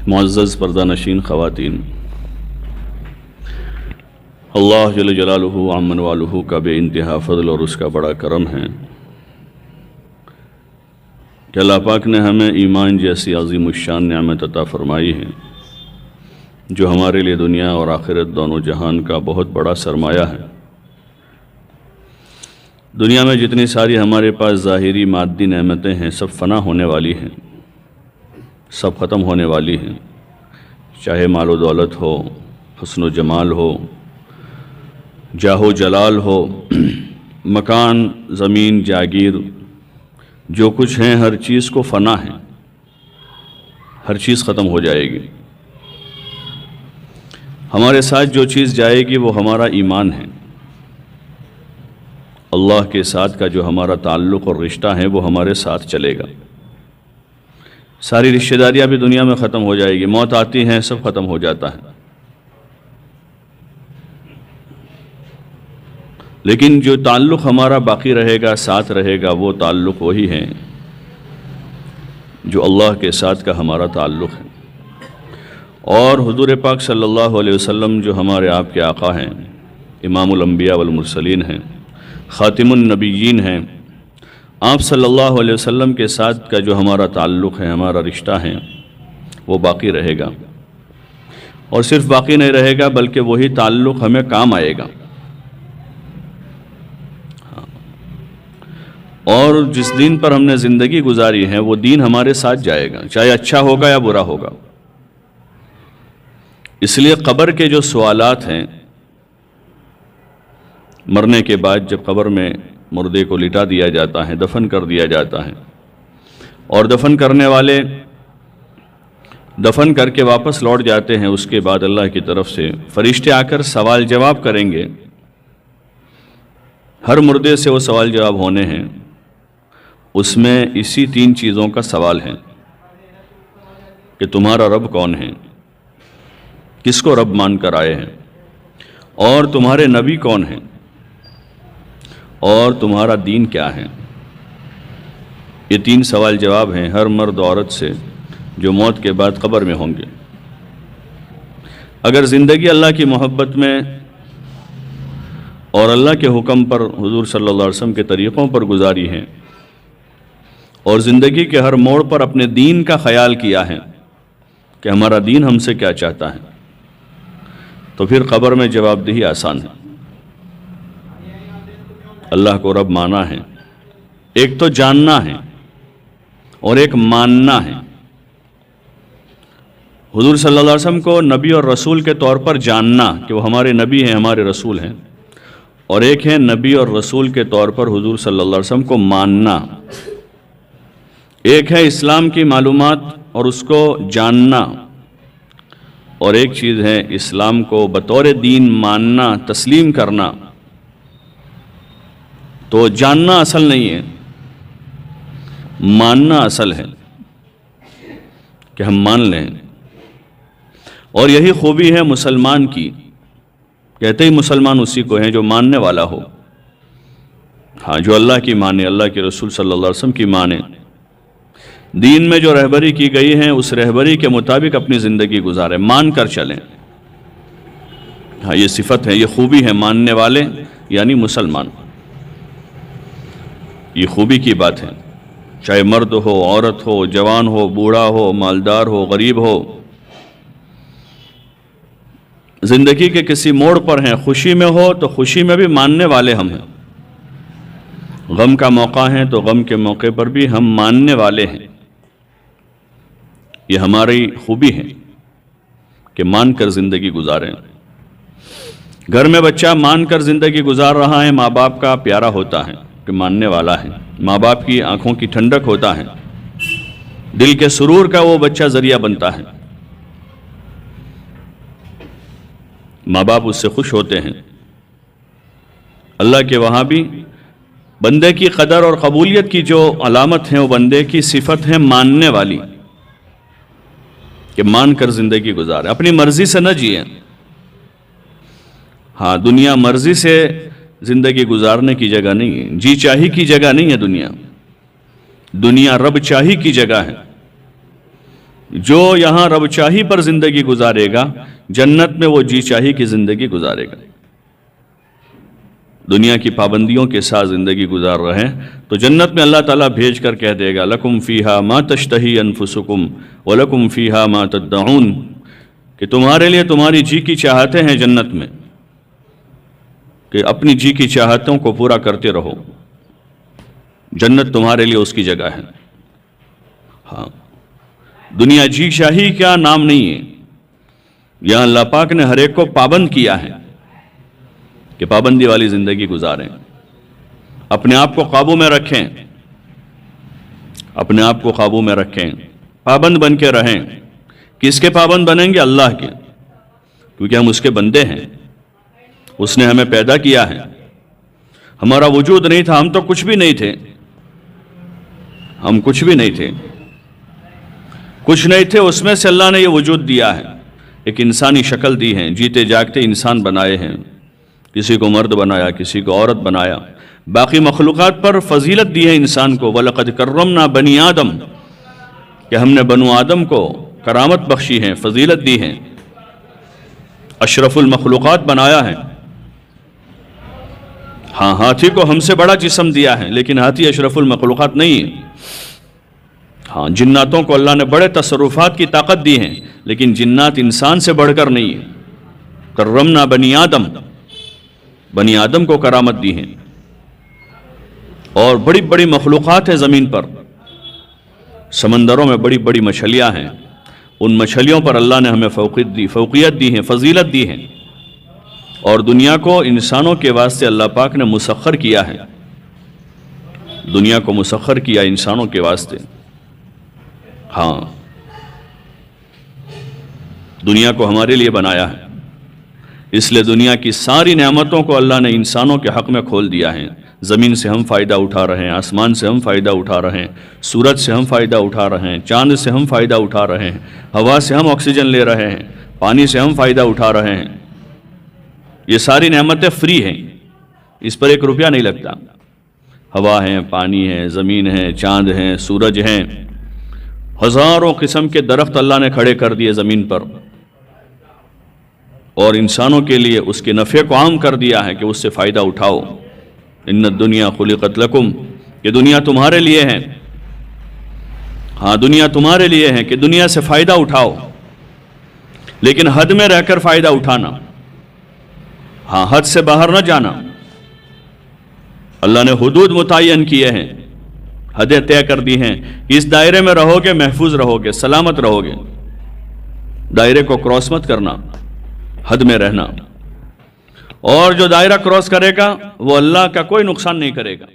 معزز پردہ نشین خواتین، اللہ جل جلالہ عمن والہ کا بے انتہا فضل اور اس کا بڑا کرم ہے کہ اللہ پاک نے ہمیں ایمان جیسی عظیم الشان نعمت عطا فرمائی ہے جو ہمارے لیے دنیا اور آخرت دونوں جہان کا بہت بڑا سرمایہ ہے۔ دنیا میں جتنی ساری ہمارے پاس ظاہری مادی نعمتیں ہیں سب فنا ہونے والی ہیں، سب ختم ہونے والی ہیں، چاہے مال و دولت ہو، حسن و جمال ہو، جاہ و جلال ہو، مکان، زمین، جاگیر، جو کچھ ہیں ہر چیز کو فنا ہے، ہر چیز ختم ہو جائے گی۔ ہمارے ساتھ جو چیز جائے گی وہ ہمارا ایمان ہے، اللہ کے ساتھ کا جو ہمارا تعلق اور رشتہ ہے وہ ہمارے ساتھ چلے گا۔ ساری رشتہ داریاں بھی دنیا میں ختم ہو جائے گی، موت آتی ہیں سب ختم ہو جاتا ہے، لیکن جو تعلق ہمارا باقی رہے گا، ساتھ رہے گا، وہ تعلق وہی ہے جو اللہ کے ساتھ کا ہمارا تعلق ہے۔ اور حضور پاک صلی اللہ علیہ وسلم جو ہمارے آپ کے آقا ہیں، امام الانبیاء والمرسلین ہیں، خاتم النبیین ہیں، آپ صلی اللہ علیہ وسلم کے ساتھ کا جو ہمارا تعلق ہے، ہمارا رشتہ ہے، وہ باقی رہے گا، اور صرف باقی نہیں رہے گا بلکہ وہی تعلق ہمیں کام آئے گا۔ اور جس دین پر ہم نے زندگی گزاری ہے وہ دین ہمارے ساتھ جائے گا، چاہے اچھا ہوگا یا برا ہوگا۔ اس لیے قبر کے جو سوالات ہیں، مرنے کے بعد جب قبر میں مردے کو لٹا دیا جاتا ہے، دفن کر دیا جاتا ہے، اور دفن کرنے والے دفن کر کے واپس لوٹ جاتے ہیں، اس کے بعد اللہ کی طرف سے فرشتے آ کر سوال جواب کریں گے۔ ہر مردے سے وہ سوال جواب ہونے ہیں، اس میں اسی 3 چیزوں کا سوال ہے کہ تمہارا رب کون ہے، کس کو رب مان کر آئے ہیں، اور تمہارے نبی کون ہیں، اور تمہارا دین کیا ہے۔ یہ 3 سوال جواب ہیں ہر مرد عورت سے جو موت کے بعد قبر میں ہوں گے۔ اگر زندگی اللہ کی محبت میں اور اللہ کے حکم پر، حضور صلی اللہ علیہ وسلم کے طریقوں پر گزاری ہے، اور زندگی کے ہر موڑ پر اپنے دین کا خیال کیا ہے کہ ہمارا دین ہم سے کیا چاہتا ہے، تو پھر قبر میں جواب دہی آسان ہے۔ اللہ کو رب مانا ہے، ایک تو جاننا ہے اور ایک ماننا ہے۔ حضور صلی اللہ علیہ وسلم کو نبی اور رسول کے طور پر جاننا کہ وہ ہمارے نبی ہیں، ہمارے رسول ہیں، اور ایک ہے نبی اور رسول کے طور پر حضور صلی اللہ علیہ وسلم کو ماننا۔ ایک ہے اسلام کی معلومات اور اس کو جاننا، اور ایک چیز ہے اسلام کو بطور دین ماننا، تسلیم کرنا۔ تو جاننا اصل نہیں ہے، ماننا اصل ہے کہ ہم مان لیں۔ اور یہی خوبی ہے مسلمان کی، کہتے ہی مسلمان اسی کو ہیں جو ماننے والا ہو، ہاں، جو اللہ کی مانے، اللہ کے رسول صلی اللہ علیہ وسلم کی مانے، دین میں جو رہبری کی گئی ہے اس رہبری کے مطابق اپنی زندگی گزارے، مان کر چلیں۔ ہاں، یہ صفت ہے، یہ خوبی ہے ماننے والے یعنی مسلمان، یہ خوبی کی بات ہے۔ چاہے مرد ہو، عورت ہو، جوان ہو، بوڑھا ہو، مالدار ہو، غریب ہو، زندگی کے کسی موڑ پر ہیں، خوشی میں ہو تو خوشی میں بھی ماننے والے ہم ہیں، غم کا موقع ہے تو غم کے موقع پر بھی ہم ماننے والے ہیں۔ یہ ہماری خوبی ہے کہ مان کر زندگی گزاریں۔ گھر میں بچہ مان کر زندگی گزار رہا ہے، ماں باپ کا پیارا ہوتا ہے کہ ماننے والا ہے، ماں باپ کی آنکھوں کی ٹھنڈک ہوتا ہے، دل کے سرور کا وہ بچہ ذریعہ بنتا ہے، ماں باپ اس سے خوش ہوتے ہیں۔ اللہ کے وہاں بھی بندے کی قدر اور قبولیت کی جو علامت ہے وہ بندے کی صفت ہے ماننے والی، کہ مان کر زندگی گزارے، اپنی مرضی سے نہ جیے۔ ہاں، دنیا مرضی سے زندگی گزارنے کی جگہ نہیں ہے، جی چاہی کی جگہ نہیں ہے دنیا، دنیا رب چاہی کی جگہ ہے۔ جو یہاں رب چاہی پر زندگی گزارے گا جنت میں وہ جی چاہی کی زندگی گزارے گا۔ دنیا کی پابندیوں کے ساتھ زندگی گزار رہے ہیں تو جنت میں اللہ تعالیٰ بھیج کر کہہ دے گا لکم فیہا ما تشتہی انفسکم ولکم فیہا ما تدعون، کہ تمہارے لیے تمہاری جی کی چاہتیں ہیں جنت میں، کہ اپنی جی کی چاہتوں کو پورا کرتے رہو، جنت تمہارے لیے اس کی جگہ ہے۔ ہاں، دنیا جی شاہی کا نام نہیں ہے، یہاں اللہ پاک نے ہر ایک کو پابند کیا ہے کہ پابندی والی زندگی گزاریں، اپنے آپ کو قابو میں رکھیں، اپنے آپ کو قابو میں رکھیں، پابند بن کے رہیں۔ کس کے پابند بنیں گے؟ اللہ کے، کیونکہ ہم اس کے بندے ہیں، اس نے ہمیں پیدا کیا ہے۔ ہمارا وجود نہیں تھا، ہم تو کچھ بھی نہیں تھے، ہم کچھ بھی نہیں تھے، کچھ نہیں تھے، اس میں سے اللہ نے یہ وجود دیا ہے، ایک انسانی شکل دی ہے، جیتے جاگتے انسان بنائے ہیں، کسی کو مرد بنایا، کسی کو عورت بنایا، باقی مخلوقات پر فضیلت دی ہے انسان کو۔ وَلَقَدْ كَرَّمْنَا بَنِي آدم، کہ ہم نے بنو آدم کو کرامت بخشی ہے، فضیلت دی ہے، اشرف المخلوقات بنایا ہے۔ ہاں، ہاتھی کو ہم سے بڑا جسم دیا ہے، لیکن ہاتھی اشرف المخلوقات نہیں ہے۔ ہاں، جناتوں کو اللہ نے بڑے تصرفات کی طاقت دی ہے، لیکن جنات انسان سے بڑھ کر نہیں ہے۔ کرمنا بنی آدم، بنی آدم کو کرامت دی ہے۔ اور بڑی بڑی مخلوقات ہیں زمین پر، سمندروں میں بڑی بڑی مچھلیاں ہیں، ان مچھلیوں پر اللہ نے ہمیں فوقیت دی ہے، فضیلت دی ہے۔ اور دنیا کو انسانوں کے واسطے اللہ پاک نے مسخر کیا ہے، دنیا کو مسخر کیا انسانوں کے واسطے۔ ہاں، دنیا کو ہمارے لیے بنایا ہے، اس لیے دنیا کی ساری نعمتوں کو اللہ نے انسانوں کے حق میں کھول دیا ہے۔ زمین سے ہم فائدہ اٹھا رہے ہیں، آسمان سے ہم فائدہ اٹھا رہے ہیں، سورج سے ہم فائدہ اٹھا رہے ہیں، چاند سے ہم فائدہ اٹھا رہے ہیں، ہوا سے ہم آکسیجن لے رہے ہیں، پانی سے ہم فائدہ اٹھا رہے ہیں۔ یہ ساری نعمتیں فری ہیں، اس پر 1 روپیہ نہیں لگتا۔ ہوا ہے، پانی ہے، زمین ہے، چاند ہے، سورج ہیں، ہزاروں قسم کے درخت اللہ نے کھڑے کر دیے زمین پر، اور انسانوں کے لیے اس کے نفع کو عام کر دیا ہے کہ اس سے فائدہ اٹھاؤ۔ ان الدنیا خلقت لکم، کہ دنیا تمہارے لیے ہے۔ ہاں، دنیا تمہارے لیے ہے کہ دنیا سے فائدہ اٹھاؤ، لیکن حد میں رہ کر فائدہ اٹھانا، ہاں، حد سے باہر نہ جانا۔ اللہ نے حدود متعین کیے ہیں، حدیں طے کر دی ہیں، اس دائرے میں رہو گے محفوظ رہو گے، سلامت رہو گے، دائرے کو کراس مت کرنا، حد میں رہنا۔ اور جو دائرہ کراس کرے گا وہ اللہ کا کوئی نقصان نہیں کرے گا۔